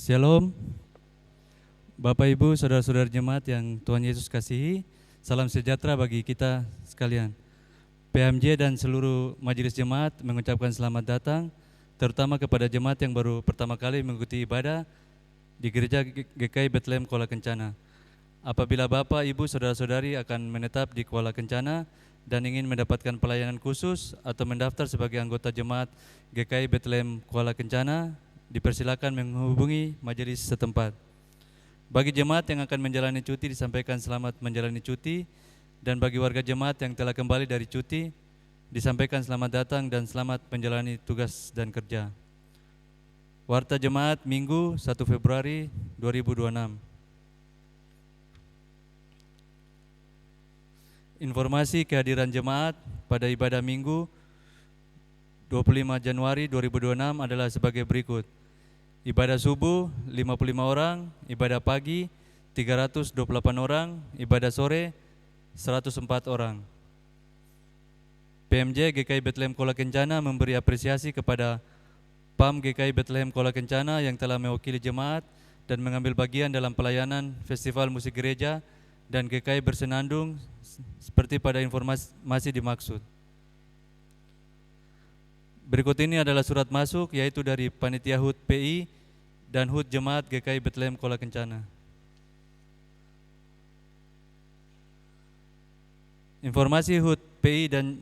Shalom, Bapak Ibu, Saudara-saudara jemaat yang Tuhan Yesus kasihi. Salam sejahtera bagi kita sekalian. PMJ dan seluruh majelis jemaat mengucapkan selamat datang, terutama kepada jemaat yang baru pertama kali mengikuti ibadah di Gereja GKI Bethlehem Kuala Kencana. Apabila Bapak, Ibu, Saudara-saudari akan menetap di Kuala Kencana dan ingin mendapatkan pelayanan khusus atau mendaftar sebagai anggota jemaat GKI Bethlehem Kuala Kencana, dipersilakan menghubungi majelis setempat. Bagi jemaat yang akan menjalani cuti disampaikan selamat menjalani cuti, dan bagi warga jemaat yang telah kembali dari cuti disampaikan selamat datang dan selamat menjalani tugas dan kerja. Warta Jemaat Minggu 1 Februari 2026. Informasi kehadiran jemaat pada ibadah Minggu 25 Januari 2026 adalah sebagai berikut. Ibadah subuh 55 orang, ibadah pagi 328 orang, ibadah sore 104 orang. PMJ GKI Bethlehem Kuala Kencana memberi apresiasi kepada PAM GKI Bethlehem Kuala Kencana yang telah mewakili jemaat dan mengambil bagian dalam pelayanan Festival Musik Gereja dan GKI Bersenandung seperti pada informasi dimaksud. Berikut ini adalah surat masuk, yaitu dari Panitia HUT PI dan HUT Jemaat GKI Bethlehem Kuala Kencana. Informasi HUT PI dan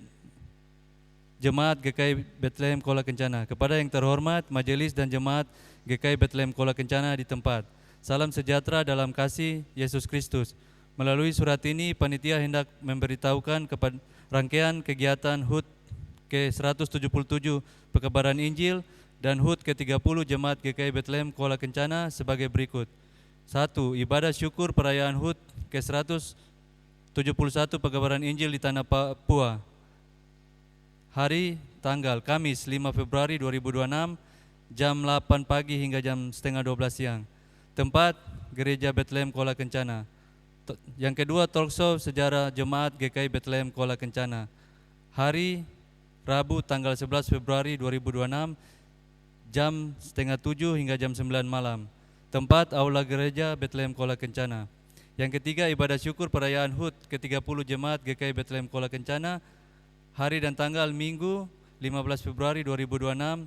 Jemaat GKI Bethlehem Kuala Kencana. Kepada yang terhormat, majelis dan jemaat GKI Bethlehem Kuala Kencana di tempat. Salam sejahtera dalam kasih Yesus Kristus. Melalui surat ini, panitia hendak memberitahukan kepada rangkaian kegiatan HUT ke-177 Pekebaran Injil dan HUT ke-30 Jemaat GKI Bethlehem Kuala Kencana sebagai berikut. 1. Ibadah syukur perayaan HUT ke-171 Pekebaran Injil di Tanah Papua. Hari, tanggal Kamis 5 Februari 2026, jam 8 pagi hingga jam setengah 12 siang. Tempat, Gereja Bethlehem Kuala Kencana. Yang kedua, talkshow sejarah Jemaat GKI Bethlehem Kuala Kencana. Hari, Rabu tanggal 11 Februari 2026, jam setengah 7 hingga jam 9 malam. Tempat, Aula Gereja Bethlehem Kuala Kencana. Yang ketiga, ibadah syukur perayaan HUT ke-30 Jemaat GKI Bethlehem Kuala Kencana. Hari dan tanggal Minggu 15 Februari 2026,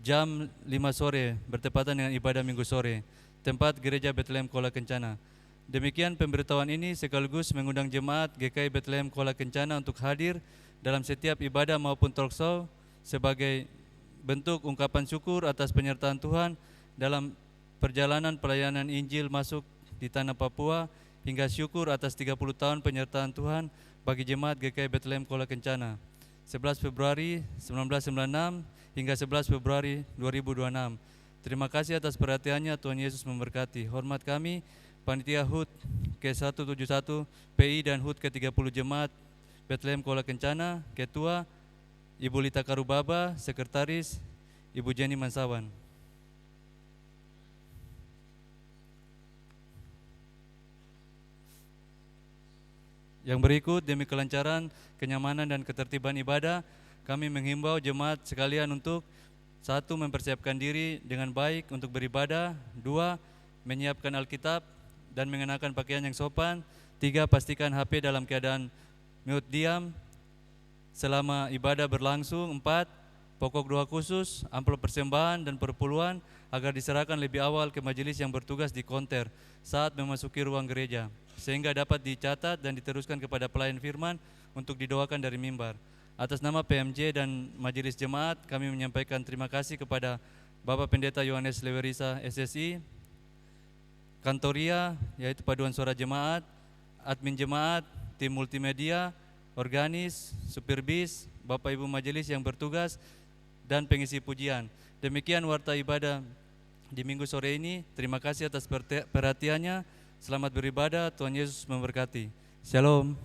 jam 5 sore bertepatan dengan ibadah Minggu sore. Tempat, Gereja Bethlehem Kuala Kencana. Demikian pemberitahuan ini sekaligus mengundang jemaat GKI Bethlehem Kuala Kencana untuk hadir dalam setiap ibadah maupun talkshow sebagai bentuk ungkapan syukur atas penyertaan Tuhan dalam perjalanan pelayanan Injil masuk di Tanah Papua hingga syukur atas 30 tahun penyertaan Tuhan bagi jemaat GKI Bethlehem Kuala Kencana 11 Februari 1996 hingga 11 Februari 2026. Terima kasih atas perhatiannya, Tuhan Yesus memberkati. Hormat kami Panitia HUT ke-171 PI dan HUT ke-30 Jemaat Bethlehem Kuala Kencana, Ketua Ibu Lita Karubaba, Sekretaris Ibu Jenny Mansawan. Yang berikut, demi kelancaran, kenyamanan dan ketertiban ibadah, kami menghimbau jemaat sekalian untuk 1. Mempersiapkan diri dengan baik untuk beribadah. 2. Menyiapkan Alkitab dan mengenakan pakaian yang sopan. 3. Pastikan HP dalam keadaan mute diam selama ibadah berlangsung. 4. Pokok doa khusus, amplop persembahan dan perpuluhan agar diserahkan lebih awal ke majelis yang bertugas di konter saat memasuki ruang gereja, sehingga dapat dicatat dan diteruskan kepada pelayan firman untuk didoakan dari mimbar. Atas nama PMJ dan majelis jemaat, kami menyampaikan terima kasih kepada Bapak Pendeta Yohanes Lewerisa SSI, Kantoria, yaitu Paduan Suara Jemaat, admin jemaat, tim multimedia, organis, supir bis, Bapak Ibu majelis yang bertugas, dan pengisi pujian. Demikian warta ibadah di Minggu sore ini. Terima kasih atas perhatiannya. Selamat beribadah, Tuhan Yesus memberkati. Shalom.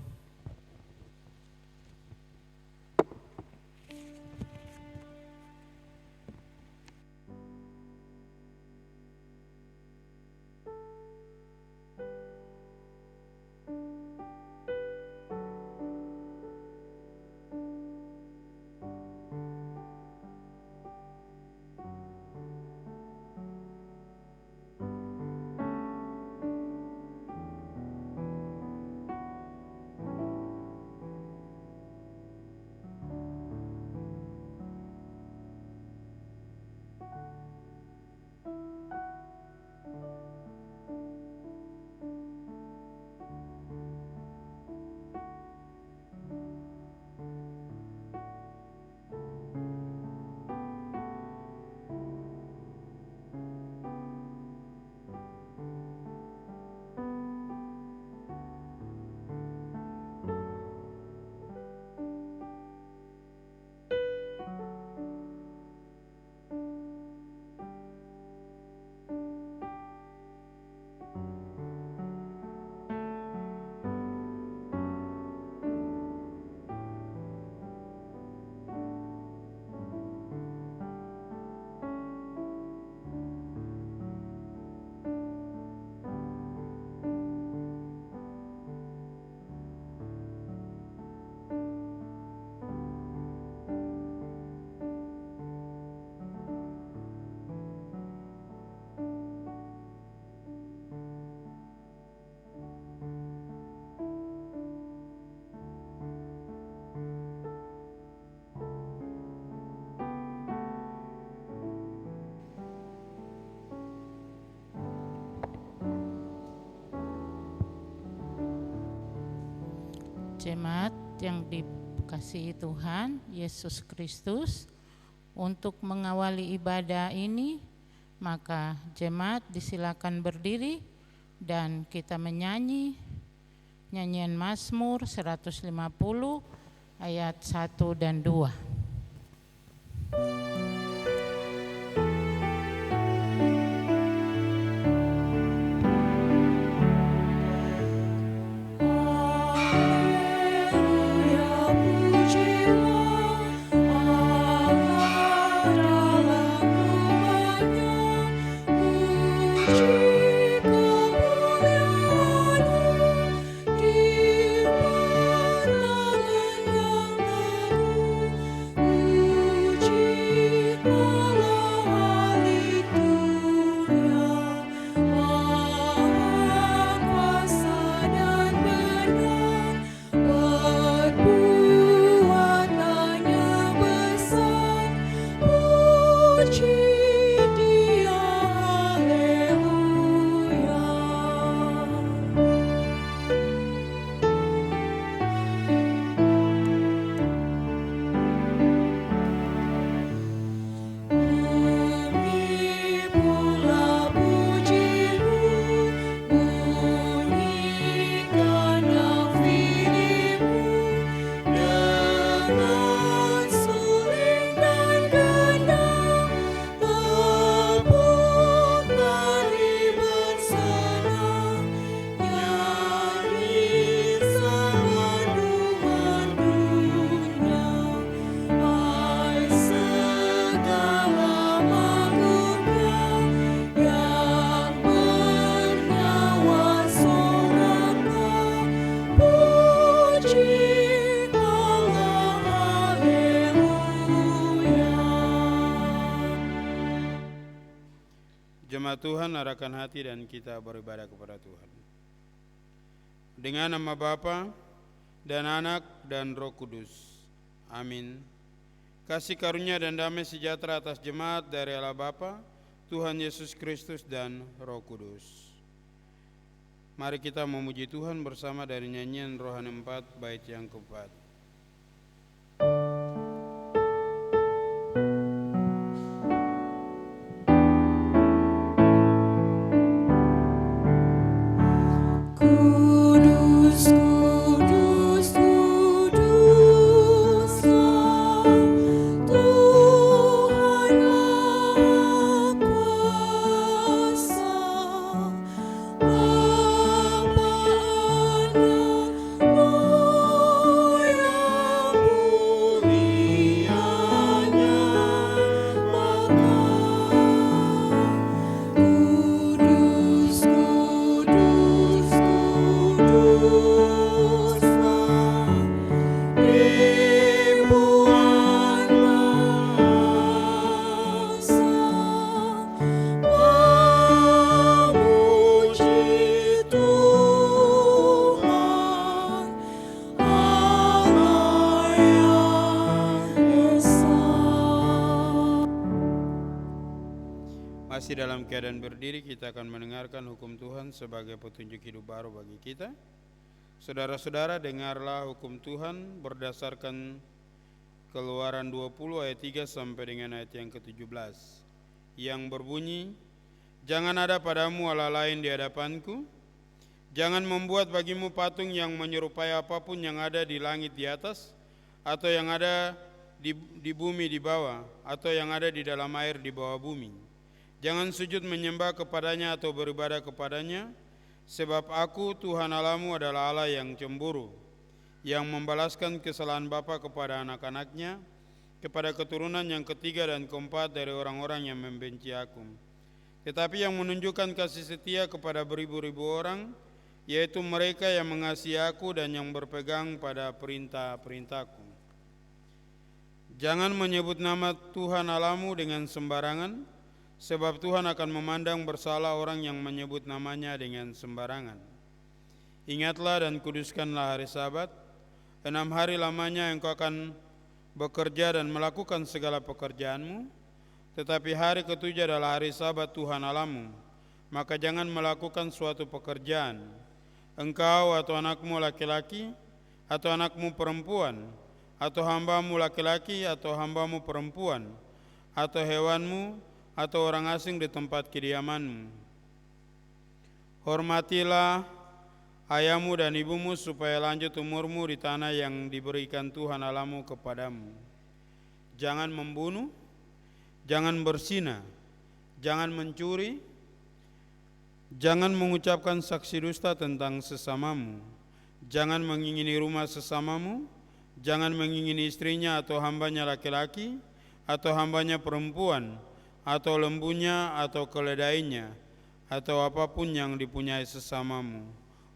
Jemaat yang dikasihi Tuhan Yesus Kristus, untuk mengawali ibadah ini, maka jemaat disilakan berdiri dan kita menyanyi nyanyian Mazmur 150 ayat 1 dan 2. Jemaat Tuhan, arahkan hati dan kita beribadah kepada Tuhan. Dengan nama Bapa dan Anak dan Roh Kudus. Amin. Kasih karunia dan damai sejahtera atas jemaat dari Allah Bapa, Tuhan Yesus Kristus dan Roh Kudus. Mari kita memuji Tuhan bersama dari nyanyian Rohani 4 bait yang keempat. Masih dalam keadaan berdiri, kita akan mendengarkan hukum Tuhan sebagai petunjuk hidup baru bagi kita. Saudara-saudara, dengarlah hukum Tuhan berdasarkan Keluaran 20 ayat 3 sampai dengan ayat yang ke-17, yang berbunyi, "Jangan ada padamu Allah lain di hadapanku, jangan membuat bagimu patung yang menyerupai apapun yang ada di langit di atas, atau yang ada di bumi di bawah, atau yang ada di dalam air di bawah bumi. Jangan sujud menyembah kepadanya atau beribadah kepadanya, sebab aku Tuhan Allahmu adalah Allah yang cemburu, yang membalaskan kesalahan bapa kepada anak-anaknya, kepada keturunan yang ketiga dan keempat dari orang-orang yang membenci aku. Tetapi yang menunjukkan kasih setia kepada beribu-ribu orang, yaitu mereka yang mengasihi aku dan yang berpegang pada perintah-perintahku. Jangan menyebut nama Tuhan Allahmu dengan sembarangan, sebab Tuhan akan memandang bersalah orang yang menyebut namanya dengan sembarangan. Ingatlah dan kuduskanlah hari Sabat. 6 hari lamanya engkau akan bekerja dan melakukan segala pekerjaanmu, tetapi hari ketujuh adalah hari Sabat Tuhan Allahmu. Maka jangan melakukan suatu pekerjaan, engkau atau anakmu laki-laki, atau anakmu perempuan, atau hambamu laki-laki atau hambamu perempuan, atau hewanmu, atau orang asing di tempat kediamanmu. Hormatilah ayahmu dan ibumu supaya lanjut umurmu di tanah yang diberikan Tuhan Allahmu kepadamu. Jangan membunuh, jangan berzina, jangan mencuri, jangan mengucapkan saksi dusta tentang sesamamu, jangan mengingini rumah sesamamu, jangan mengingini istrinya atau hambanya laki-laki, atau hambanya perempuan, atau lembunya, atau keledainya, atau apapun yang dipunyai sesamamu.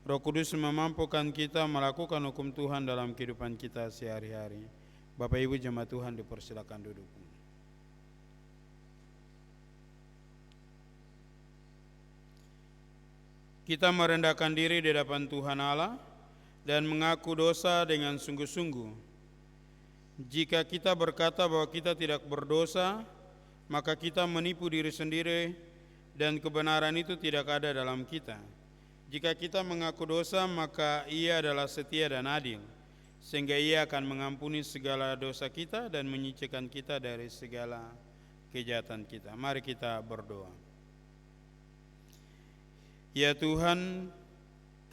Roh Kudus memampukan kita melakukan hukum Tuhan dalam kehidupan kita sehari-hari. Bapak Ibu jemaat Tuhan dipersilakan duduk. Kita merendahkan diri di hadapan Tuhan Allah dan mengaku dosa dengan sungguh-sungguh. Jika kita berkata bahwa kita tidak berdosa, maka kita menipu diri sendiri dan kebenaran itu tidak ada dalam kita. Jika kita mengaku dosa, maka Ia adalah setia dan adil, sehingga Ia akan mengampuni segala dosa kita dan menyucikan kita dari segala kejahatan kita. Mari kita berdoa. Ya Tuhan,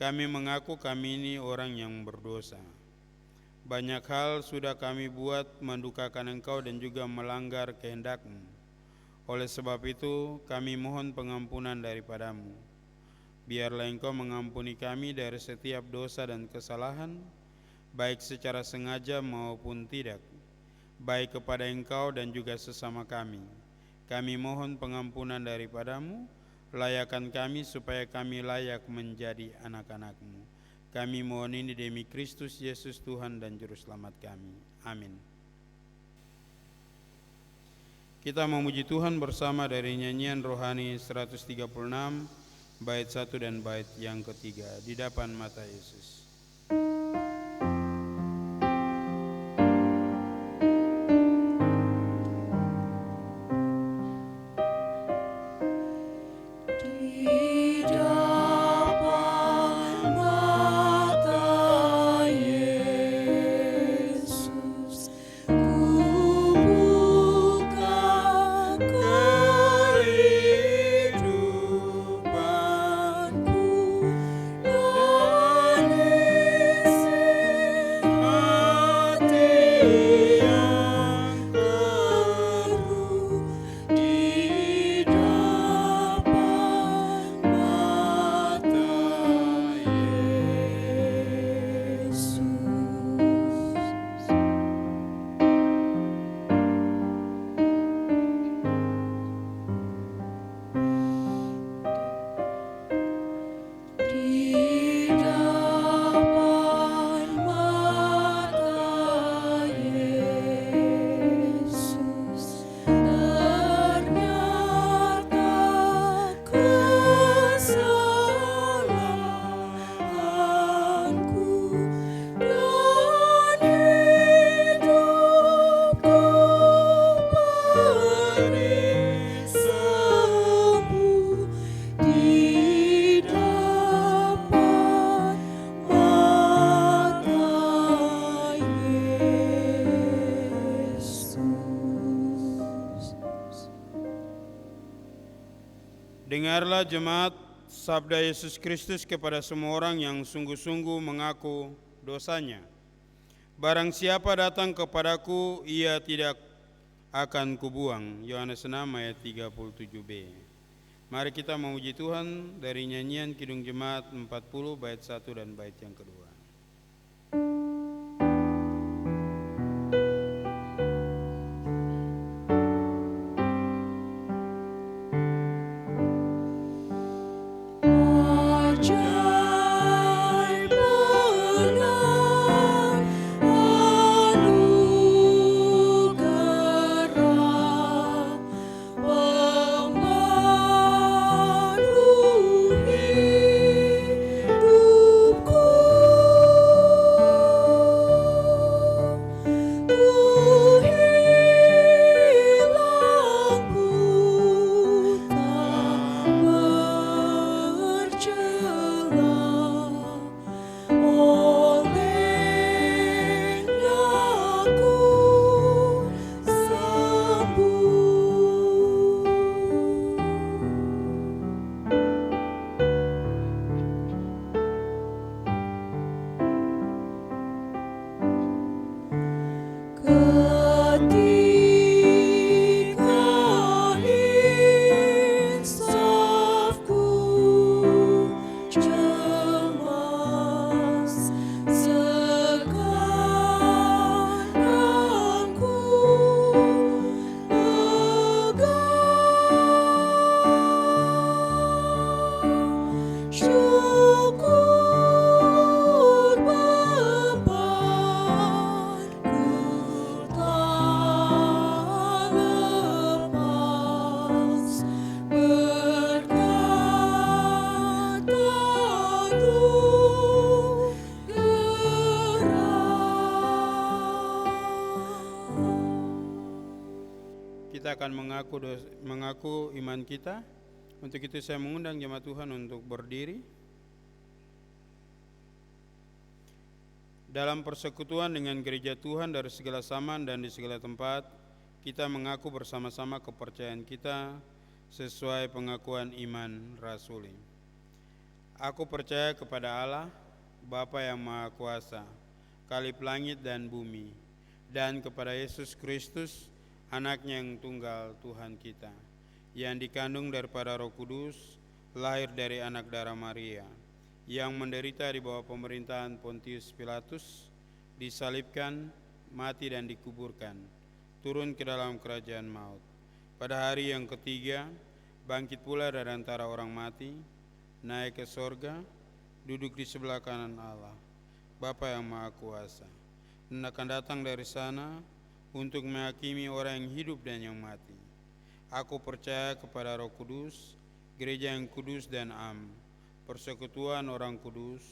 kami mengaku kami ini orang yang berdosa. Banyak hal sudah kami buat mendukakan Engkau dan juga melanggar kehendak-Mu. Oleh sebab itu, kami mohon pengampunan daripada-Mu. Biarlah Engkau mengampuni kami dari setiap dosa dan kesalahan, baik secara sengaja maupun tidak, baik kepada Engkau dan juga sesama kami. Kami mohon pengampunan daripada-Mu, layakkan kami supaya kami layak menjadi anak-anak-Mu. Kami mohon ini demi Kristus Yesus Tuhan dan Juru Selamat kami. Amin. Kita memuji Tuhan bersama dari nyanyian rohani 136, bait 1 dan bait yang ketiga, di depan mata Yesus. Dengarlah jemaat sabda Yesus Kristus kepada semua orang yang sungguh-sungguh mengaku dosanya. Barang siapa datang kepadaku, ia tidak akan kubuang. Yohanes 6 ayat 37b. Mari kita memuji Tuhan dari nyanyian Kidung Jemaat 40 bait 1 dan bait yang kedua. Hidupku kita akan mengaku iman kita. Untuk itu saya mengundang jemaat Tuhan untuk berdiri. Dalam persekutuan dengan gereja Tuhan dari segala zaman dan di segala tempat, kita mengaku bersama-sama kepercayaan kita sesuai pengakuan iman rasuli. Aku percaya kepada Allah, Bapa yang Maha Kuasa, Kalib langit dan bumi, dan kepada Yesus Kristus, Anaknya yang tunggal Tuhan kita, yang dikandung daripada Roh Kudus, lahir dari anak darah Maria, yang menderita di bawah pemerintahan Pontius Pilatus, disalibkan, mati dan dikuburkan, turun ke dalam kerajaan maut. Pada hari yang ketiga, bangkit pula dari antara orang mati, naik ke sorga, duduk di sebelah kanan Allah, Bapa yang Maha Kuasa, dan akan datang dari sana untuk menghakimi orang yang hidup dan yang mati. Aku percaya kepada Roh Kudus, gereja yang kudus dan am, persekutuan orang kudus,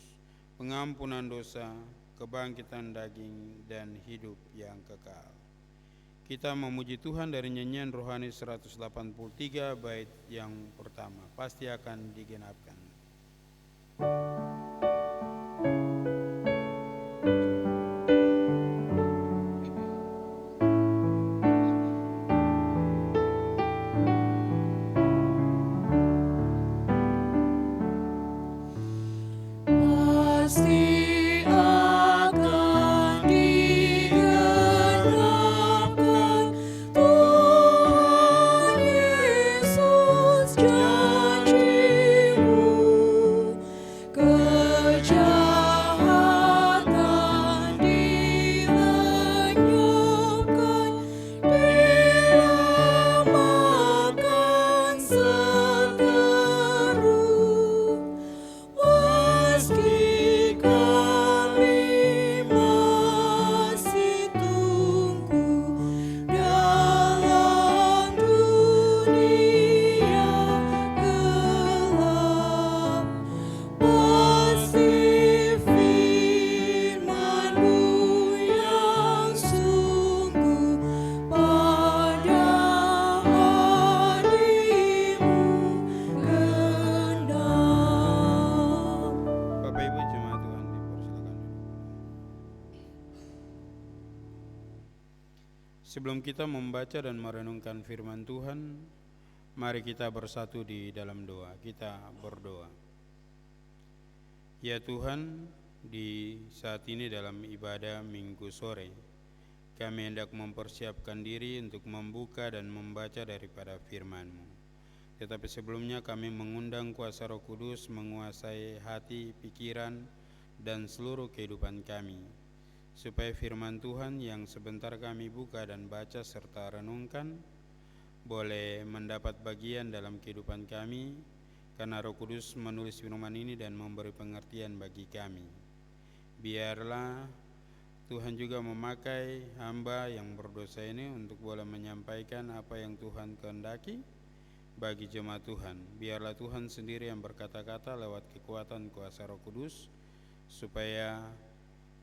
pengampunan dosa, kebangkitan daging, dan hidup yang kekal. Kita memuji Tuhan dari nyanyian rohani 183 bait yang pertama. Pasti akan digenapkan. Sebelum kita membaca dan merenungkan firman Tuhan, mari kita bersatu di dalam doa. Kita berdoa. Ya Tuhan, di saat ini dalam ibadah minggu sore, kami hendak mempersiapkan diri untuk membuka dan membaca daripada firman-Mu. Tetapi sebelumnya kami mengundang kuasa Roh Kudus menguasai hati, pikiran, dan seluruh kehidupan kami, supaya firman Tuhan yang sebentar kami buka dan baca serta renungkan boleh mendapat bagian dalam kehidupan kami, karena Roh Kudus menulis firman ini dan memberi pengertian bagi kami. Biarlah Tuhan juga memakai hamba yang berdosa ini untuk boleh menyampaikan apa yang Tuhan kehendaki bagi jemaat Tuhan. Biarlah Tuhan sendiri yang berkata-kata lewat kekuatan kuasa Roh Kudus, supaya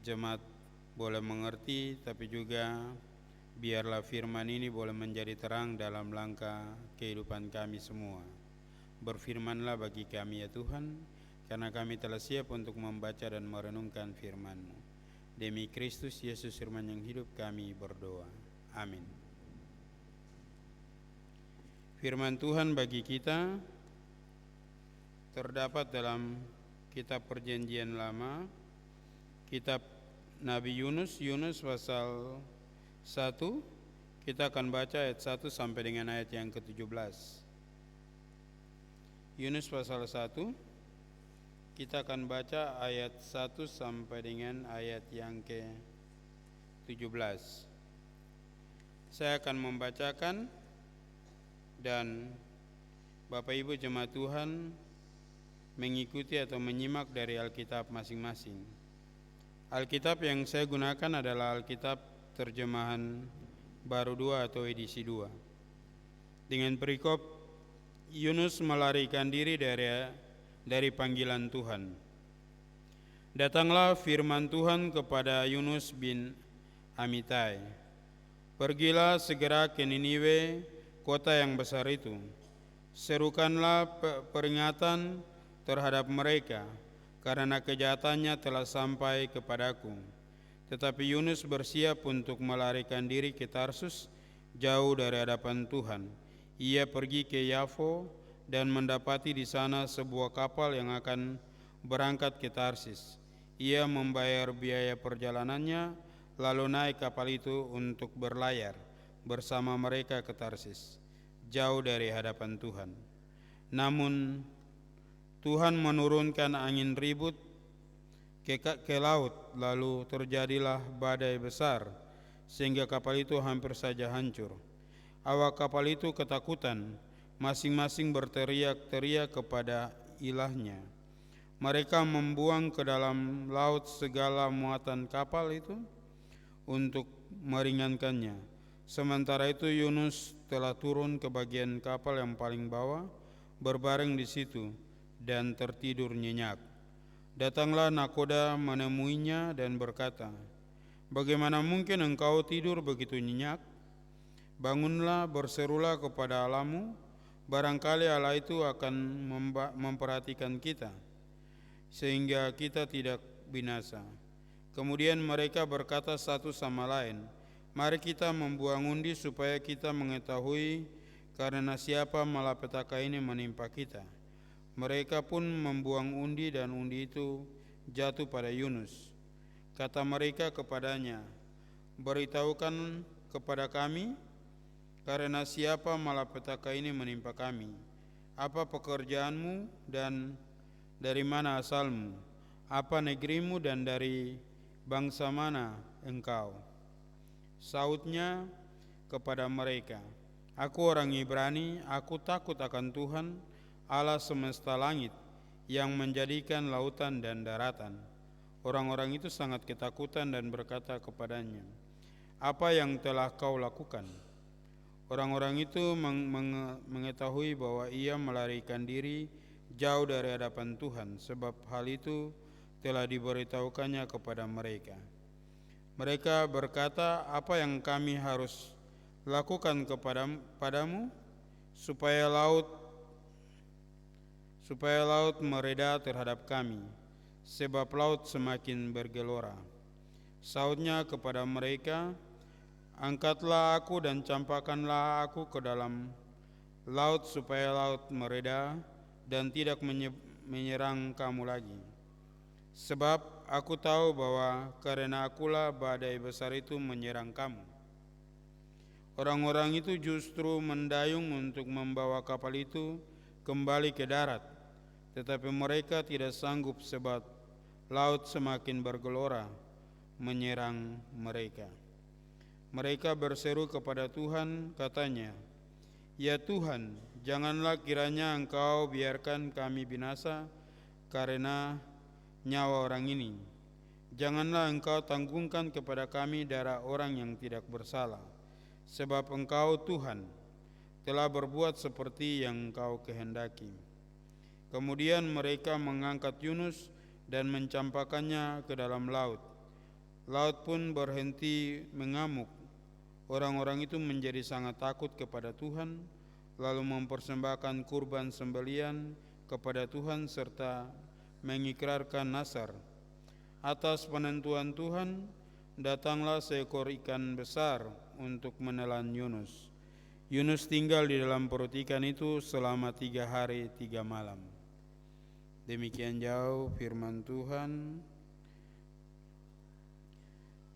jemaat boleh mengerti, tapi juga biarlah firman ini boleh menjadi terang dalam langkah kehidupan kami semua. Berfirmanlah bagi kami ya Tuhan, karena kami telah siap untuk membaca dan merenungkan firman-Mu. Demi Kristus Yesus firman yang hidup kami berdoa. Amin. Firman Tuhan bagi kita terdapat dalam kitab Perjanjian Lama, kitab Nabi Yunus pasal 1, kita akan baca ayat 1 sampai dengan ayat yang ke-17. Yunus pasal 1, kita akan baca ayat 1 sampai dengan ayat yang ke-17. Saya akan membacakan dan Bapak Ibu jemaat Tuhan mengikuti atau menyimak dari Alkitab masing-masing. Alkitab yang saya gunakan adalah Alkitab terjemahan baru 2 atau edisi 2. Dengan perikop Yunus melarikan diri dari panggilan Tuhan. Datanglah firman Tuhan kepada Yunus bin Amitai. Pergilah segera ke Niniwe kota yang besar itu. Serukanlah peringatan terhadap mereka, karena kejahatannya telah sampai kepadaku. Tetapi Yunus bersiap untuk melarikan diri ke Tarsus, jauh dari hadapan Tuhan. Ia pergi ke Yafo dan mendapati di sana sebuah kapal yang akan berangkat ke Tarsis. Ia membayar biaya perjalanannya, lalu naik kapal itu untuk berlayar bersama mereka ke Tarsis, jauh dari hadapan Tuhan. Namun Tuhan menurunkan angin ribut ke laut, lalu terjadilah badai besar, sehingga kapal itu hampir saja hancur. Awak kapal itu ketakutan, masing-masing berteriak-teriak kepada ilahnya. Mereka membuang ke dalam laut segala muatan kapal itu untuk meringankannya. Sementara itu Yunus telah turun ke bagian kapal yang paling bawah, berbaring di situ dan tertidur nyenyak. Datanglah nakoda menemuinya dan berkata, "Bagaimana mungkin engkau tidur begitu nyenyak? Bangunlah, berserulah kepada Allahmu, barangkali Allah itu akan memperhatikan kita, sehingga kita tidak binasa." Kemudian mereka berkata satu sama lain, "Mari kita membuang undi supaya kita mengetahui karena siapa malapetaka ini menimpa kita." Mereka pun membuang undi dan undi itu jatuh pada Yunus. Kata mereka kepadanya, "Beritahukan kepada kami karena siapa malapetaka ini menimpa kami. Apa pekerjaanmu dan dari mana asalmu? Apa negerimu dan dari bangsa mana engkau?" Sautnya kepada mereka, "Aku orang Ibrani, aku takut akan Tuhan, Allah semesta langit, yang menjadikan lautan dan daratan." Orang-orang itu sangat ketakutan dan berkata kepadanya, "Apa yang telah kau lakukan?" Orang-orang itu mengetahui bahwa ia melarikan diri jauh dari hadapan Tuhan, sebab hal itu telah diberitahukannya kepada mereka. Mereka berkata, "Apa yang kami harus lakukan kepadamu supaya laut mereda terhadap kami, sebab laut semakin bergelora?" Sautnya kepada mereka, "Angkatlah aku dan campakkanlah aku ke dalam laut supaya laut mereda dan tidak menyerang kamu lagi. Sebab aku tahu bahwa karena akulah badai besar itu menyerang kamu." Orang-orang itu justru mendayung untuk membawa kapal itu kembali ke darat, tetapi mereka tidak sanggup sebab laut semakin bergelora menyerang mereka. Mereka berseru kepada Tuhan, katanya, "Ya Tuhan, janganlah kiranya Engkau biarkan kami binasa karena nyawa orang ini. Janganlah Engkau tanggungkan kepada kami darah orang yang tidak bersalah, sebab Engkau Tuhan telah berbuat seperti yang Engkau kehendaki." Kemudian mereka mengangkat Yunus dan mencampakkannya ke dalam laut. Laut pun berhenti mengamuk. Orang-orang itu menjadi sangat takut kepada Tuhan, lalu mempersembahkan kurban sembelian kepada Tuhan serta mengikrarkan nazar. Atas penentuan Tuhan, datanglah seekor ikan besar untuk menelan Yunus. Yunus tinggal di dalam perut ikan itu selama 3 hari 3 malam. Demikian jauh firman Tuhan.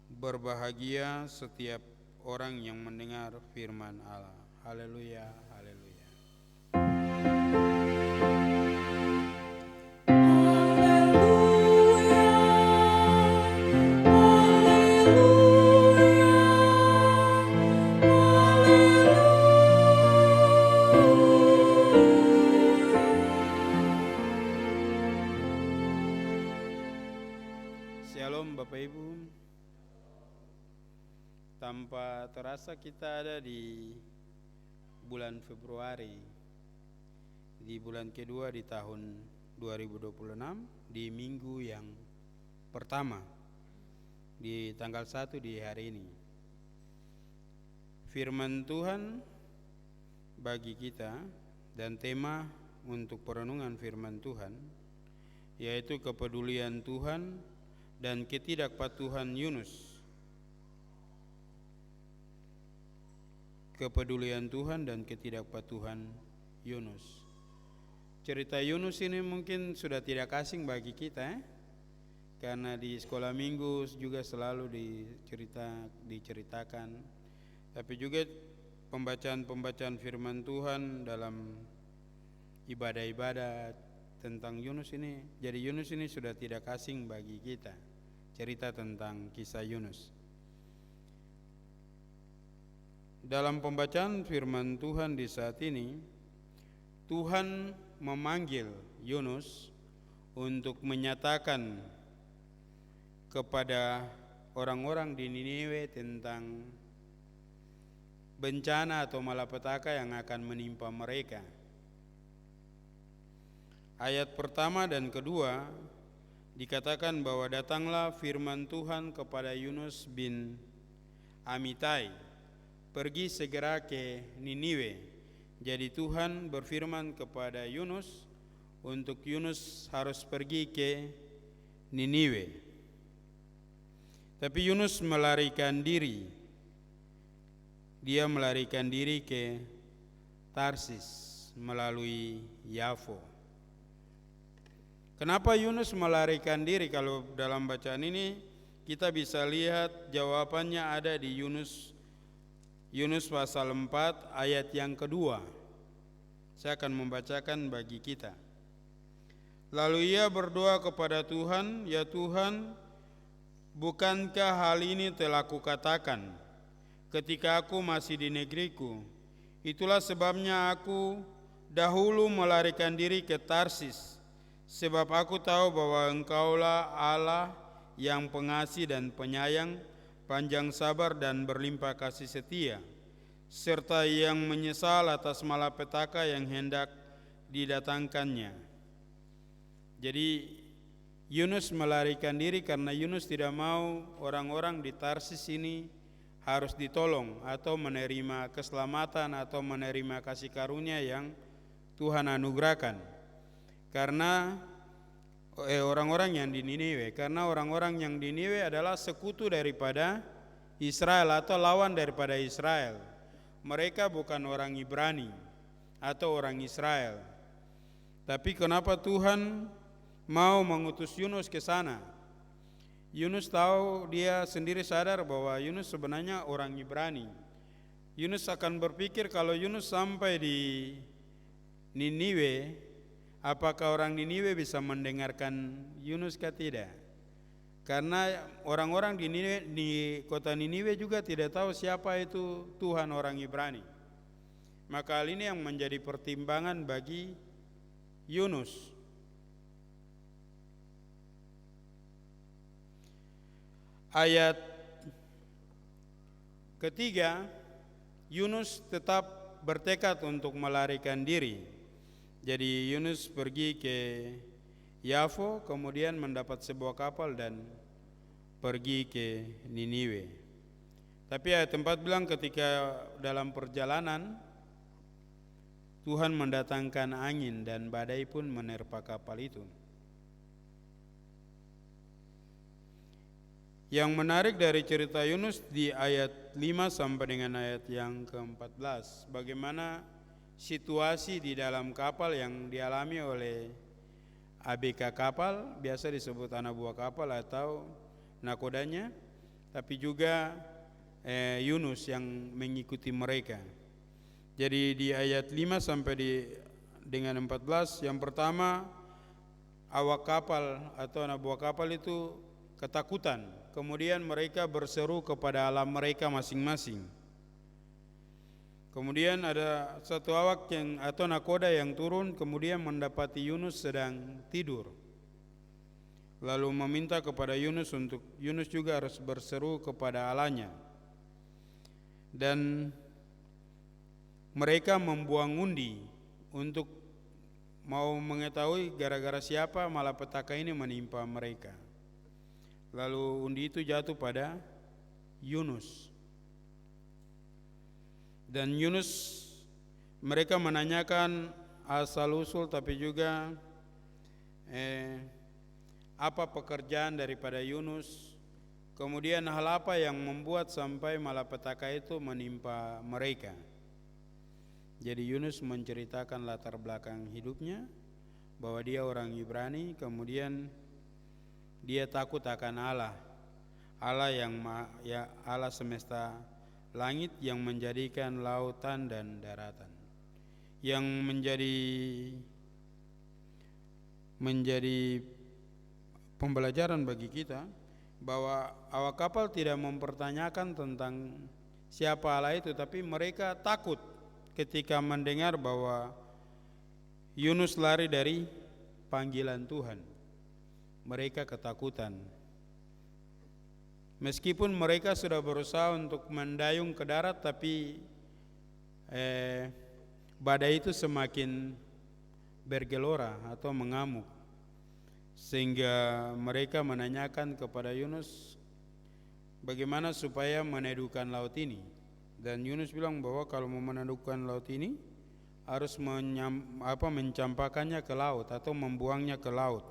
Berbahagia setiap orang yang mendengar firman Allah. Haleluya, haleluya. Shalom Bapak Ibu. Tanpa terasa kita ada di bulan Februari, di bulan kedua di tahun 2026, di minggu yang pertama, di tanggal 1 di hari ini. Firman Tuhan bagi kita dan tema untuk perenungan firman Tuhan, yaitu kepedulian Tuhan dan ketidakpatuhan Yunus. Kepedulian Tuhan dan ketidakpatuhan Yunus. Cerita Yunus ini mungkin sudah tidak asing bagi kita, karena di sekolah minggu juga selalu diceritakan. Tapi juga pembacaan firman Tuhan dalam ibadah-ibadah tentang Yunus ini. Jadi Yunus ini sudah tidak asing bagi kita, cerita tentang kisah Yunus. Dalam pembacaan firman Tuhan di saat ini, Tuhan memanggil Yunus untuk menyatakan kepada orang-orang di Niniwe tentang bencana atau malapetaka yang akan menimpa mereka. Ayat pertama dan kedua dikatakan bahwa datanglah firman Tuhan kepada Yunus bin Amitai, pergi segera ke Niniwe. Jadi Tuhan berfirman kepada Yunus untuk Yunus harus pergi ke Niniwe. Tapi Yunus melarikan diri. Dia melarikan diri ke Tarsis melalui Yafo. Kenapa Yunus melarikan diri? Kalau dalam bacaan ini kita bisa lihat jawabannya ada di Yunus pasal 4 ayat yang kedua. Saya akan membacakan bagi kita. Lalu ia berdoa kepada Tuhan, "Ya Tuhan, bukankah hal ini telah kukatakan ketika aku masih di negeriku? Itulah sebabnya aku dahulu melarikan diri ke Tarsis, sebab aku tahu bahwa Engkaulah Allah yang pengasih dan penyayang, panjang sabar dan berlimpah kasih setia, serta yang menyesal atas malapetaka yang hendak didatangkannya." Jadi Yunus melarikan diri karena Yunus tidak mau orang-orang di Tarsis ini harus ditolong atau menerima keselamatan atau menerima kasih karunia yang Tuhan anugerahkan. Karena orang-orang yang di Niniwe, karena orang-orang yang di Niniwe adalah sekutu daripada Israel atau lawan daripada Israel. Mereka bukan orang Ibrani atau orang Israel. Tapi kenapa Tuhan mau mengutus Yunus ke sana? Yunus tahu, dia sendiri sadar bahwa Yunus sebenarnya orang Ibrani. Yunus akan berpikir kalau Yunus sampai di Niniwe, apakah orang Niniwe bisa mendengarkan Yunus atau tidak? Karena orang-orang di kota Niniwe juga tidak tahu siapa itu Tuhan orang Ibrani. Maka hal ini yang menjadi pertimbangan bagi Yunus. Ayat ketiga, Yunus tetap bertekad untuk melarikan diri. Jadi Yunus pergi ke Yafo, kemudian mendapat sebuah kapal dan pergi ke Niniwe. Tapi ayat 4 bilang ketika dalam perjalanan Tuhan mendatangkan angin dan badai pun menerpa kapal itu. Yang menarik dari cerita Yunus di ayat 5 sampai dengan ayat yang ke-14, bagaimana situasi di dalam kapal yang dialami oleh ABK kapal, biasa disebut anak buah kapal atau nakodanya, tapi juga Yunus yang mengikuti mereka. Jadi di ayat 5 sampai dengan 14, yang pertama, awak kapal atau anak buah kapal itu ketakutan. Kemudian mereka berseru kepada alam mereka masing-masing. Kemudian ada satu awak atau nakoda yang turun, kemudian mendapati Yunus sedang tidur. Lalu meminta kepada Yunus untuk Yunus juga harus berseru kepada Allahnya. Dan mereka membuang undi untuk mau mengetahui gara-gara siapa malapetaka ini menimpa mereka. Lalu undi itu jatuh pada Yunus. Dan Yunus mereka menanyakan asal-usul tapi juga apa pekerjaan daripada Yunus, kemudian hal apa yang membuat sampai malapetaka itu menimpa mereka. Jadi Yunus menceritakan latar belakang hidupnya, bahwa dia orang Ibrani, kemudian dia takut akan Allah, Allah semesta langit yang menjadikan lautan dan daratan. Yang menjadi pembelajaran bagi kita, bahwa awak kapal tidak mempertanyakan tentang siapa Allah itu, tapi mereka takut ketika mendengar bahwa Yunus lari dari panggilan Tuhan. Mereka ketakutan. Meskipun mereka sudah berusaha untuk mendayung ke darat, tapi badai itu semakin bergelora atau mengamuk, sehingga mereka menanyakan kepada Yunus bagaimana supaya meneduhkan laut ini. Dan Yunus bilang bahwa kalau mau meneduhkan laut ini harus mencampakkannya ke laut atau membuangnya ke laut.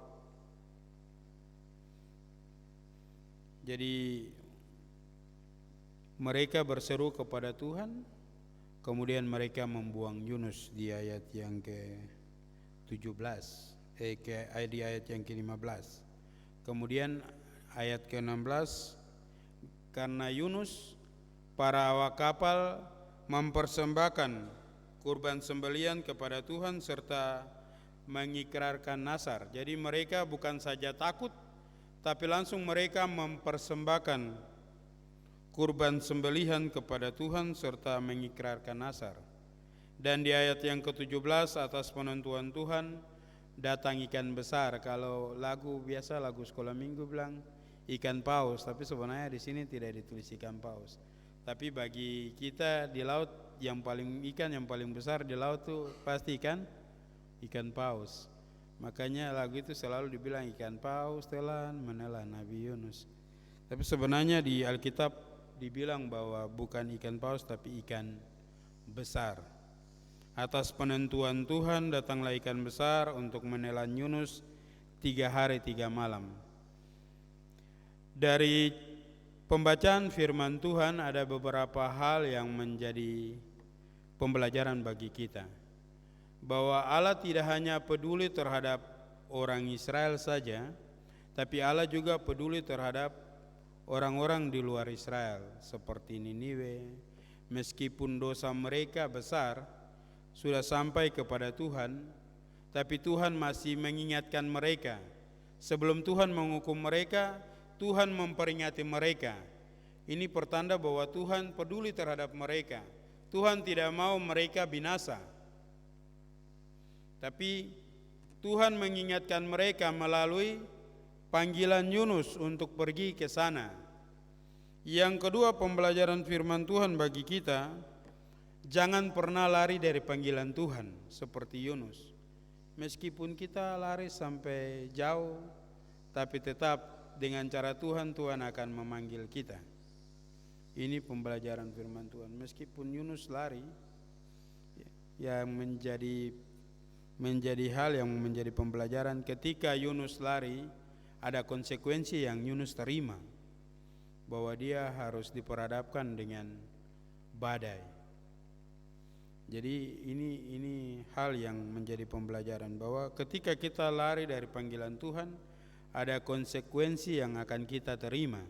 Jadi mereka berseru kepada Tuhan, kemudian mereka membuang Yunus di ayat yang ke-17, di ayat yang ke-15. Kemudian ayat ke-16, karena Yunus, para awak kapal mempersembahkan kurban sembelian kepada Tuhan serta mengikrarkan nazar. Jadi mereka bukan saja takut, tapi langsung mereka mempersembahkan kurban sembelihan kepada Tuhan serta mengikrarkan nazar. Dan di ayat yang ke-17, atas penentuan Tuhan datang ikan besar. Kalau lagu biasa, lagu sekolah minggu bilang ikan paus, tapi sebenarnya di sini tidak ditulis ikan paus. Tapi bagi kita di laut, ikan yang paling besar di laut itu pasti ikan paus. Makanya lagu itu selalu dibilang ikan paus telan menelan Nabi Yunus. Tapi sebenarnya di Alkitab dibilang bahwa bukan ikan paus tapi ikan besar. Atas penentuan Tuhan datanglah ikan besar untuk menelan Yunus 3 hari 3 malam. Dari pembacaan firman Tuhan ada beberapa hal yang menjadi pembelajaran bagi kita, bahwa Allah tidak hanya peduli terhadap orang Israel saja, tapi Allah juga peduli terhadap orang-orang di luar Israel seperti Niniwe. Meskipun dosa mereka besar sudah sampai kepada Tuhan, tapi Tuhan masih mengingatkan mereka. Sebelum Tuhan menghukum mereka, Tuhan memperingati mereka. Ini pertanda bahwa Tuhan peduli terhadap mereka. Tuhan tidak mau mereka binasa, tapi Tuhan mengingatkan mereka melalui panggilan Yunus untuk pergi ke sana. Yang kedua, pembelajaran firman Tuhan bagi kita, jangan pernah lari dari panggilan Tuhan seperti Yunus. Meskipun kita lari sampai jauh, tapi tetap dengan cara Tuhan, Tuhan akan memanggil kita. Ini pembelajaran firman Tuhan. Meskipun Yunus lari, yang menjadi hal yang menjadi pembelajaran, ketika Yunus lari ada konsekuensi yang Yunus terima, bahwa dia harus diperhadapkan dengan badai. Jadi ini hal yang menjadi pembelajaran, bahwa ketika kita lari dari panggilan Tuhan ada konsekuensi yang akan kita terima,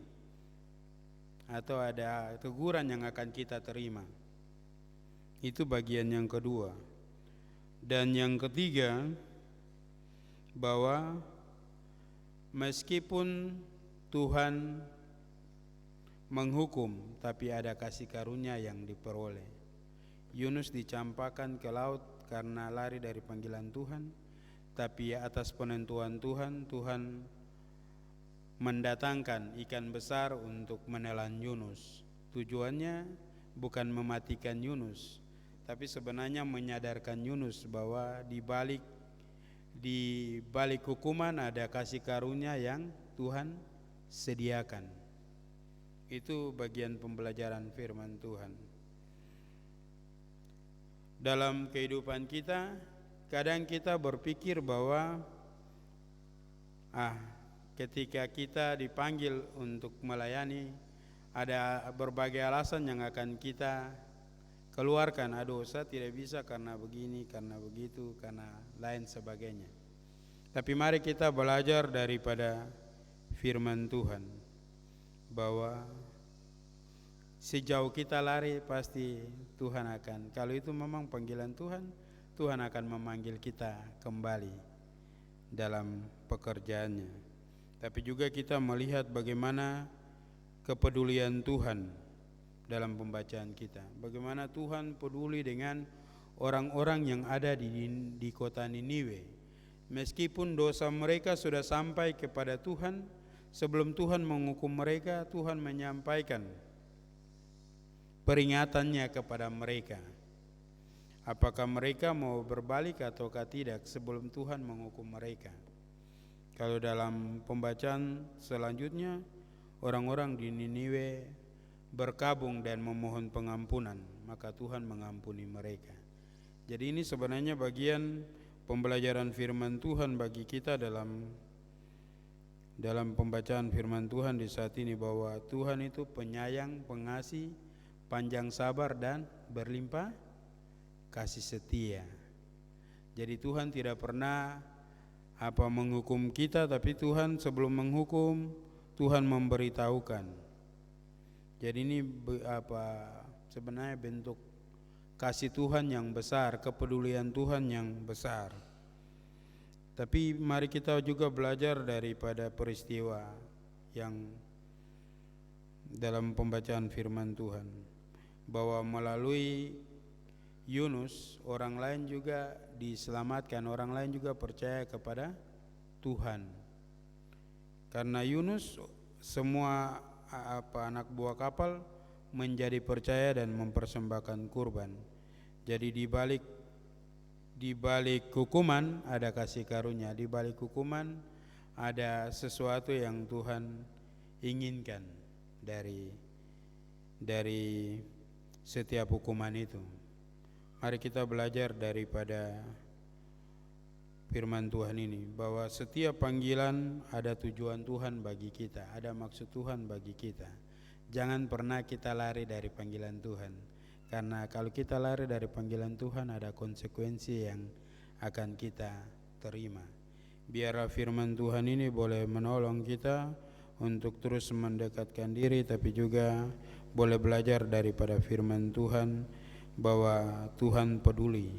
atau ada teguran yang akan kita terima. Itu bagian yang kedua. Dan yang ketiga, bahwa meskipun Tuhan menghukum, tapi ada kasih karunia yang diperoleh. Yunus dicampakkan ke laut karena lari dari panggilan Tuhan, tapi atas penentuan Tuhan, Tuhan mendatangkan ikan besar untuk menelan Yunus. Tujuannya bukan mematikan Yunus, tapi sebenarnya menyadarkan Yunus bahwa di balik hukuman ada kasih karunia yang Tuhan sediakan. Itu bagian pembelajaran firman Tuhan. dalam kehidupan kita, kadang kita berpikir bahwa ketika kita dipanggil untuk melayani, ada berbagai alasan yang akan kita keluarkan. Aduh, saya tidak bisa karena begini, karena begitu, karena lain sebagainya. Tapi mari kita belajar daripada firman Tuhan bahwa sejauh kita lari pasti Tuhan akan, kalau itu memang panggilan Tuhan, Tuhan akan memanggil kita kembali dalam pekerjaannya. Tapi juga kita melihat bagaimana kepedulian Tuhan dalam pembacaan kita. Bagaimana Tuhan peduli dengan orang-orang yang ada di kota Niniwe. Meskipun dosa mereka sudah sampai kepada Tuhan, sebelum Tuhan menghukum mereka, Tuhan menyampaikan peringatannya kepada mereka. Apakah mereka mau berbalik ataukah tidak sebelum Tuhan menghukum mereka. Kalau dalam pembacaan selanjutnya, orang-orang di Niniwe berkabung dan memohon pengampunan, maka Tuhan mengampuni mereka. Jadi ini sebenarnya bagian pembelajaran firman Tuhan bagi kita dalam pembacaan firman Tuhan di saat ini, bahwa Tuhan itu penyayang, pengasih, panjang sabar dan berlimpah kasih setia. Jadi Tuhan tidak pernah menghukum kita, tapi Tuhan sebelum menghukum, Tuhan memberitahukan. Jadi ini sebenarnya bentuk kasih Tuhan yang besar, kepedulian Tuhan yang besar. Tapi mari kita juga belajar daripada peristiwa yang dalam pembacaan firman Tuhan, bahwa melalui Yunus orang lain juga diselamatkan, orang lain juga percaya kepada Tuhan. Karena Yunus, semua anak buah kapal menjadi percaya dan mempersembahkan kurban. Jadi di balik hukuman ada kasih karunia, di balik hukuman ada sesuatu yang Tuhan inginkan dari setiap hukuman itu. Mari kita belajar daripada firman Tuhan ini, bahwa setiap panggilan ada tujuan Tuhan bagi kita, ada maksud Tuhan bagi kita. Jangan pernah kita lari dari panggilan Tuhan, karena kalau kita lari dari panggilan Tuhan ada konsekuensi yang akan kita terima. Biarlah firman Tuhan ini boleh menolong kita untuk terus mendekatkan diri, tapi juga boleh belajar daripada firman Tuhan bahwa Tuhan peduli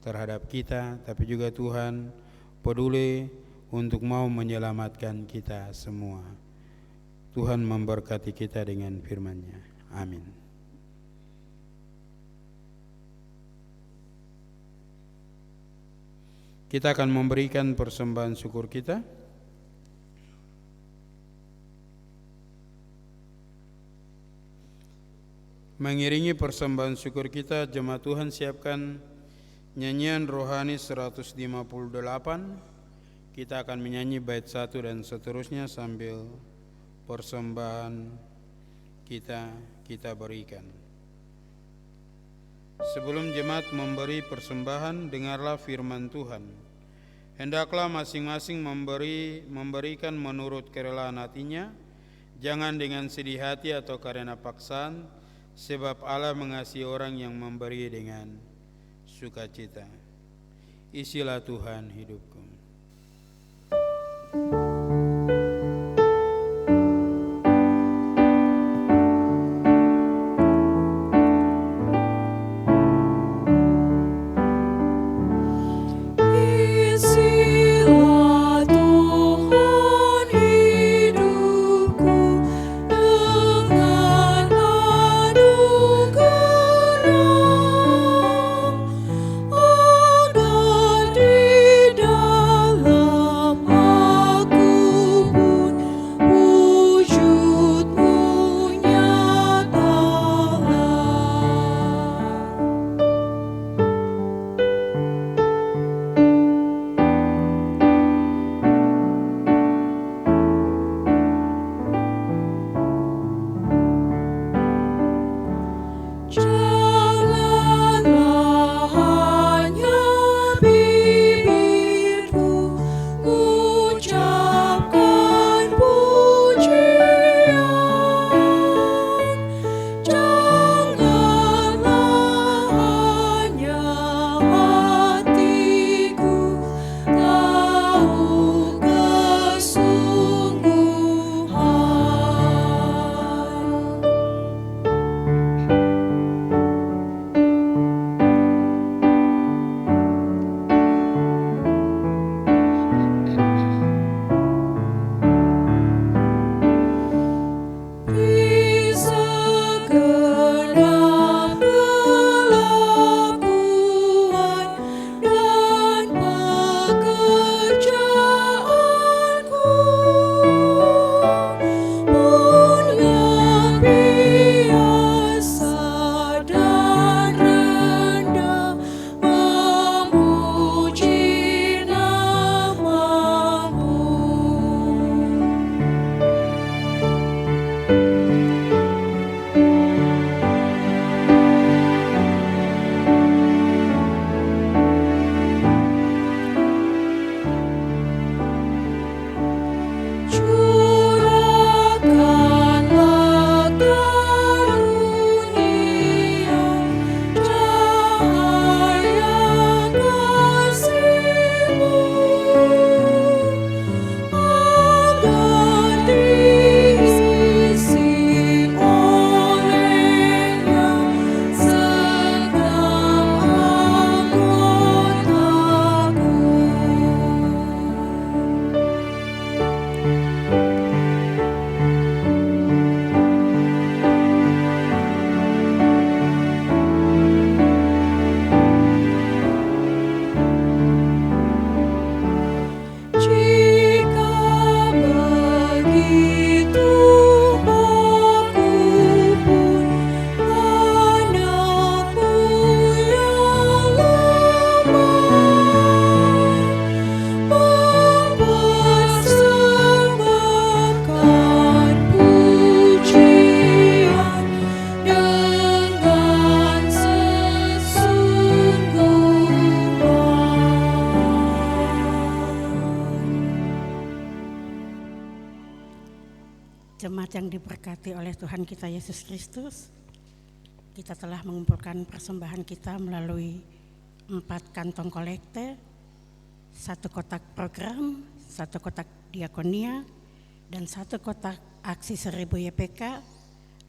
terhadap kita, tapi juga Tuhan peduli untuk mau menyelamatkan kita semua. Tuhan memberkati kita dengan firman-Nya. Amin. Kita akan memberikan persembahan syukur kita. Mengiringi persembahan syukur kita, jemaat Tuhan siapkan nyanyian rohani 158. Kita akan menyanyi bait 1 dan seterusnya sambil persembahan kita berikan. Sebelum jemaat memberi persembahan, dengarlah firman Tuhan. Hendaklah masing-masing memberikan menurut kerelaan hatinya, jangan dengan sedih hati atau karena paksaan, sebab Allah mengasihi orang yang memberi dengan sukacita. Isilah Tuhan hidupku. Di Jemaat yang diberkati oleh Tuhan kita Yesus Kristus, kita telah mengumpulkan persembahan kita melalui 4 kantong kolekte, 1 kotak program, 1 kotak diakonia, dan 1 kotak aksi 1000 YPK.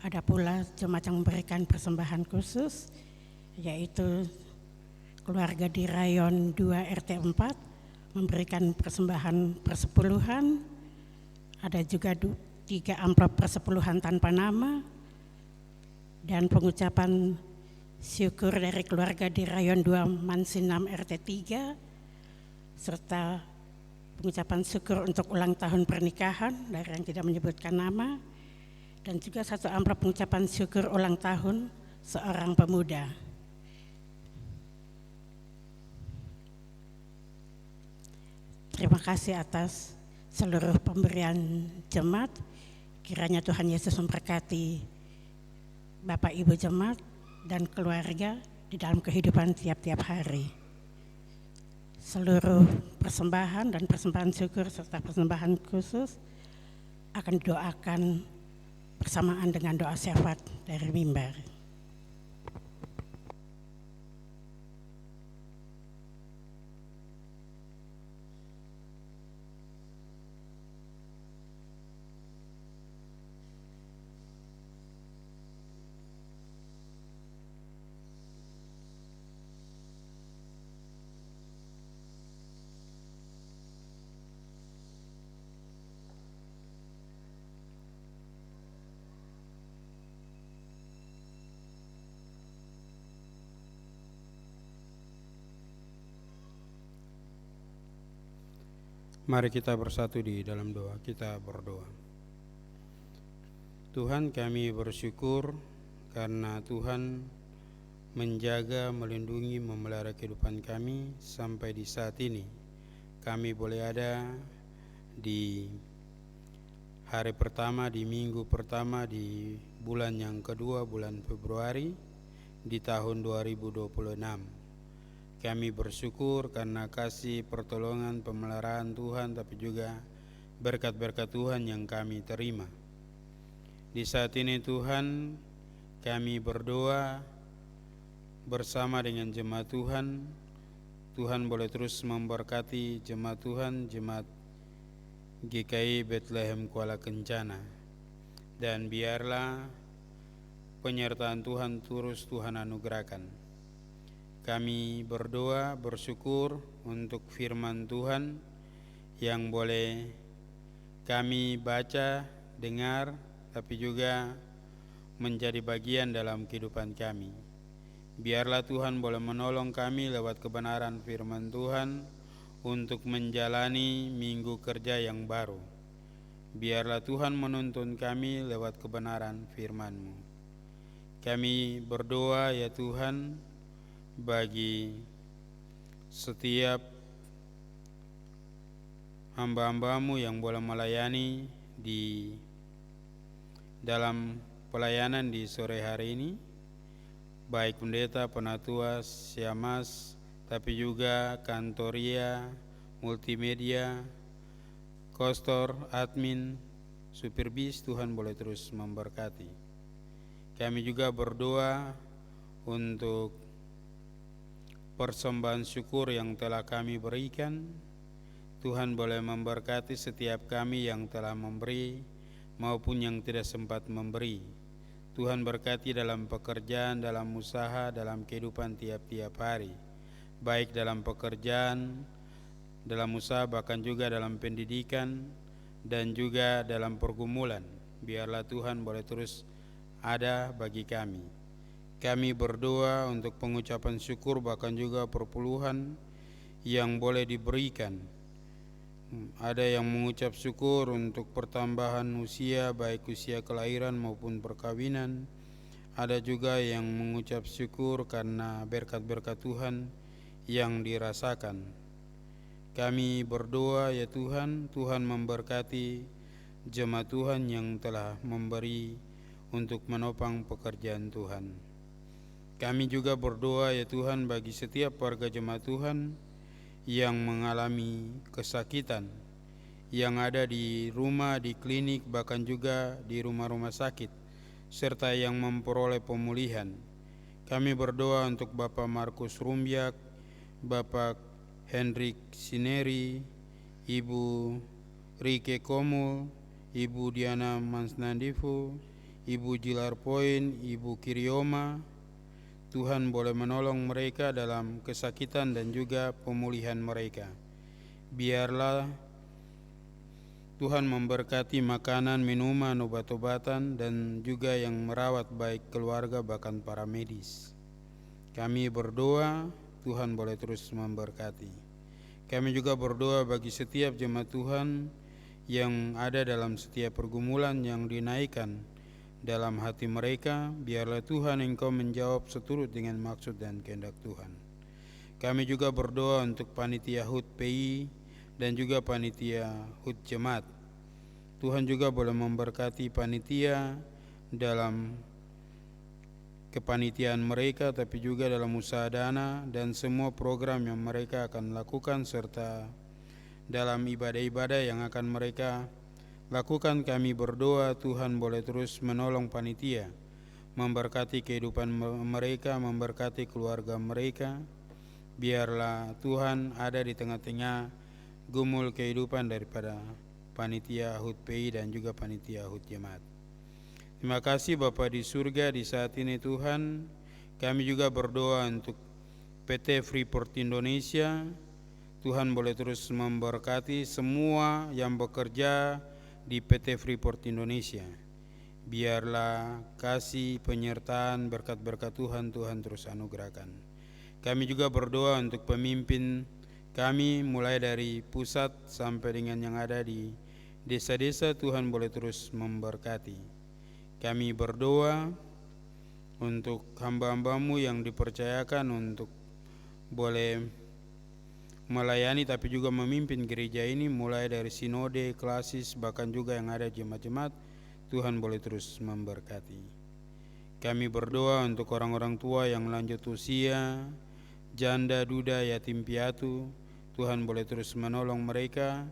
Ada pula jemaat yang memberikan persembahan khusus, yaitu keluarga di Rayon 2 RT 4 memberikan persembahan persepuluhan. Ada juga 3 amplop persepuluhan tanpa nama, dan pengucapan syukur dari keluarga di Rayon 2 Mansinam RT 3, serta pengucapan syukur untuk ulang tahun pernikahan dari yang tidak menyebutkan nama, dan juga 1 amplop pengucapan syukur ulang tahun seorang pemuda. Terima kasih atas seluruh pemberian jemaat. Kiranya Tuhan Yesus memberkati Bapak Ibu jemaat dan keluarga di dalam kehidupan tiap-tiap hari. Seluruh persembahan dan persembahan syukur serta persembahan khusus akan didoakan bersamaan dengan doa syafaat dari mimbar. Mari kita bersatu di dalam doa. Kita berdoa. Tuhan, kami bersyukur karena Tuhan menjaga, melindungi, memelihara kehidupan kami sampai di saat ini. Kami boleh ada di hari pertama, di minggu pertama, di bulan yang kedua, bulan Februari di tahun 2026. Kami bersyukur karena kasih, pertolongan, pemeliharaan Tuhan, tapi juga berkat-berkat Tuhan yang kami terima. Di saat ini Tuhan, kami berdoa bersama dengan jemaat Tuhan. Tuhan boleh terus memberkati jemaat Tuhan, jemaat GKI Bethlehem Kuala Kencana. Dan biarlah penyertaan Tuhan terus Tuhan anugerahkan. Kami berdoa, bersyukur untuk firman Tuhan yang boleh kami baca, dengar, tapi juga menjadi bagian dalam kehidupan kami. Biarlah Tuhan boleh menolong kami lewat kebenaran firman Tuhan untuk menjalani minggu kerja yang baru. Biarlah Tuhan menuntun kami lewat kebenaran firman-Mu. Kami berdoa ya Tuhan, bagi setiap hamba-hamba-Mu yang boleh melayani di dalam pelayanan di sore hari ini, baik pendeta, penatua, siamas, tapi juga kantoria, multimedia, kostor, admin, supir bis. Tuhan boleh terus memberkati. Kami juga berdoa untuk persembahan syukur yang telah kami berikan. Tuhan boleh memberkati setiap kami yang telah memberi maupun yang tidak sempat memberi. Tuhan berkati dalam pekerjaan, dalam usaha, dalam kehidupan tiap-tiap hari, baik dalam pekerjaan, dalam usaha, bahkan juga dalam pendidikan dan juga dalam pergumulan. Biarlah Tuhan boleh terus ada bagi kami. Kami berdoa untuk pengucapan syukur, bahkan juga perpuluhan yang boleh diberikan. Ada yang mengucap syukur untuk pertambahan usia, baik usia kelahiran maupun perkawinan. Ada juga yang mengucap syukur karena berkat-berkat Tuhan yang dirasakan. Kami berdoa ya Tuhan, Tuhan memberkati jemaat Tuhan yang telah memberi untuk menopang pekerjaan Tuhan. Kami juga berdoa ya Tuhan bagi setiap warga jemaat Tuhan yang mengalami kesakitan, yang ada di rumah, di klinik, bahkan juga di rumah-rumah sakit, serta yang memperoleh pemulihan. Kami berdoa untuk Bapak Markus Rumbiak, Bapak Hendrik Sineri, Ibu Rike Komul, Ibu Diana Mansnandifu, Ibu Jilar Poin, Ibu Kirioma. Tuhan boleh menolong mereka dalam kesakitan dan juga pemulihan mereka. Biarlah Tuhan memberkati makanan, minuman, obat-obatan, dan juga yang merawat baik keluarga bahkan para medis. Kami berdoa, Tuhan boleh terus memberkati. Kami juga berdoa bagi setiap jemaat Tuhan yang ada dalam setiap pergumulan yang dinaikkan dalam hati mereka. Biarlah Tuhan Engkau menjawab seturut dengan maksud dan kehendak Tuhan. Kami juga berdoa untuk panitia HUT PI dan juga panitia HUT Jemaat. Tuhan juga boleh memberkati panitia dalam kepanitiaan mereka, tapi juga dalam usaha dana dan semua program yang mereka akan lakukan, serta dalam ibadah-ibadah yang akan mereka lakukan. Kami berdoa Tuhan boleh terus menolong panitia, memberkati kehidupan mereka, memberkati keluarga mereka. Biarlah Tuhan ada di tengah-tengah gumul kehidupan daripada panitia HUT PI dan juga panitia HUT Jemaat. Terima kasih Bapa di surga. Di saat ini Tuhan, kami juga berdoa untuk PT Freeport Indonesia. Tuhan boleh terus memberkati semua yang bekerja di PT Freeport Indonesia. Biarlah kasih, penyertaan, berkat-berkat Tuhan terus anugerahkan. Kami juga berdoa untuk pemimpin kami, mulai dari pusat sampai dengan yang ada di desa-desa. Tuhan boleh terus memberkati. Kami berdoa untuk hamba-hambamu yang dipercayakan untuk boleh melayani tapi juga memimpin gereja ini, mulai dari sinode, klasis, bahkan juga yang ada jemaat-jemaat. Tuhan boleh terus memberkati. Kami berdoa untuk orang-orang tua yang lanjut usia, janda, duda, yatim piatu. Tuhan boleh terus menolong mereka,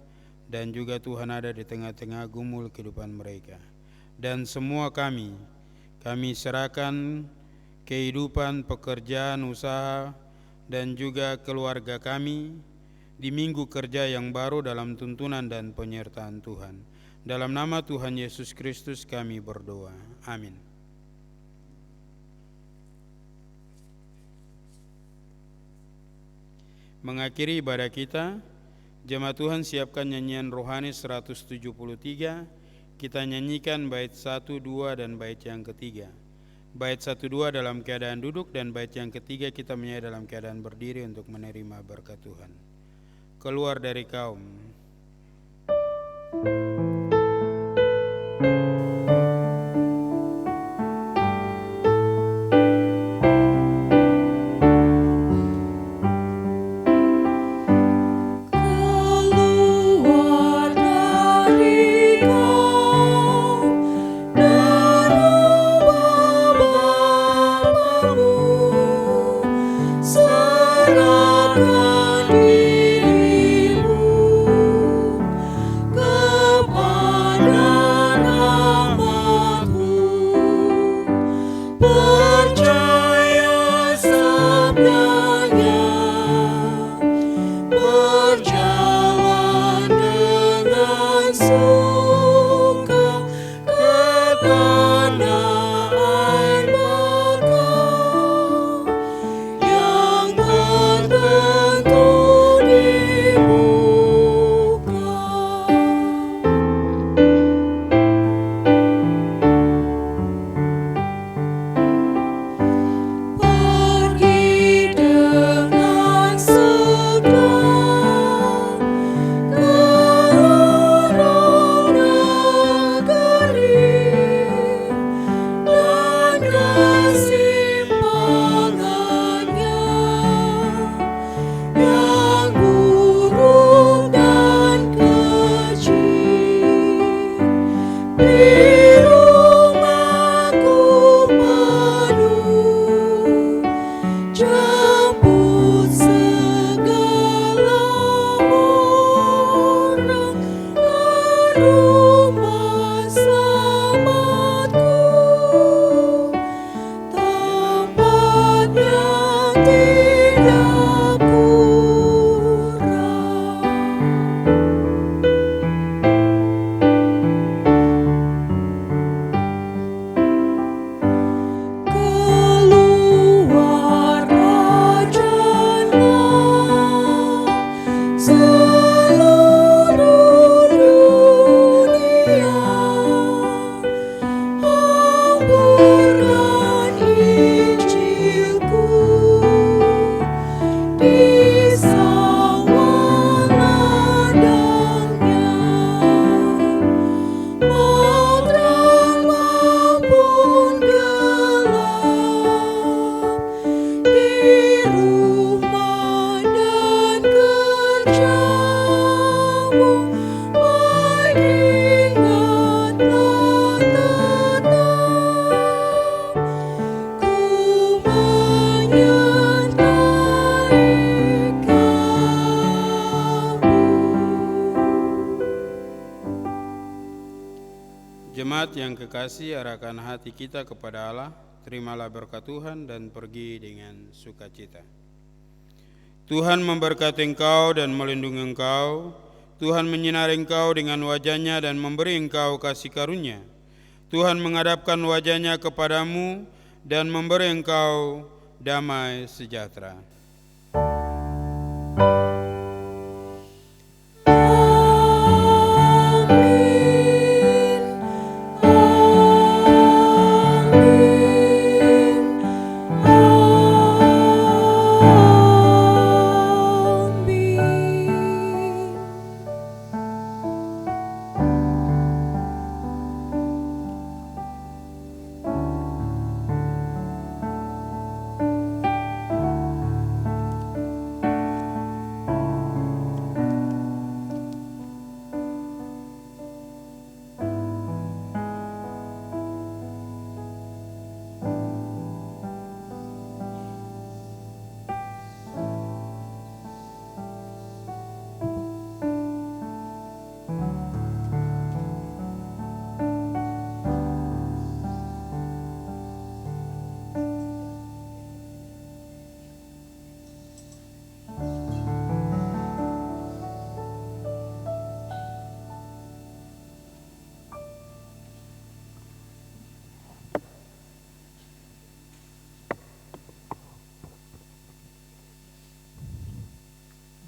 dan juga Tuhan ada di tengah-tengah gumul kehidupan mereka. Dan semua kami serahkan kehidupan, pekerjaan, usaha, dan juga keluarga kami di minggu kerja yang baru dalam tuntunan dan penyertaan Tuhan. Dalam nama Tuhan Yesus Kristus kami berdoa. Amin. Mengakhiri ibadah kita, jemaat Tuhan siapkan nyanyian rohani 173. Kita nyanyikan bait 1, 2, dan bait yang ketiga. Bait 1, 2 dalam keadaan duduk, dan bait yang ketiga kita menyanyi dalam keadaan berdiri untuk menerima berkat Tuhan. Keluar dari kaum. rumah selamatku, tempat yang tidak kurang. Keluar rajanya seluruh dunia, hamburkan Injilku di sawah ladangnya, mau terang maupun gelap, di rumah dan kerjamu, baik ingatlah tetap, ku menyertai kamu. Jemaat yang kekasih, arahkan hati kita kepada Allah. Terimalah berkat Tuhan dan pergi dengan sukacita. Tuhan memberkati engkau dan melindungi engkau. Tuhan menyinari engkau dengan wajah-Nya dan memberi engkau kasih karunia. Tuhan menghadapkan wajah-Nya kepadamu dan memberi engkau damai sejahtera.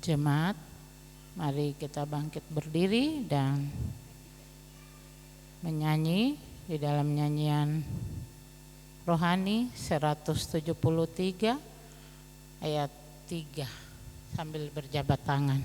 Jemaat, mari kita bangkit berdiri dan menyanyi di dalam nyanyian rohani 173 ayat 3 sambil berjabat tangan.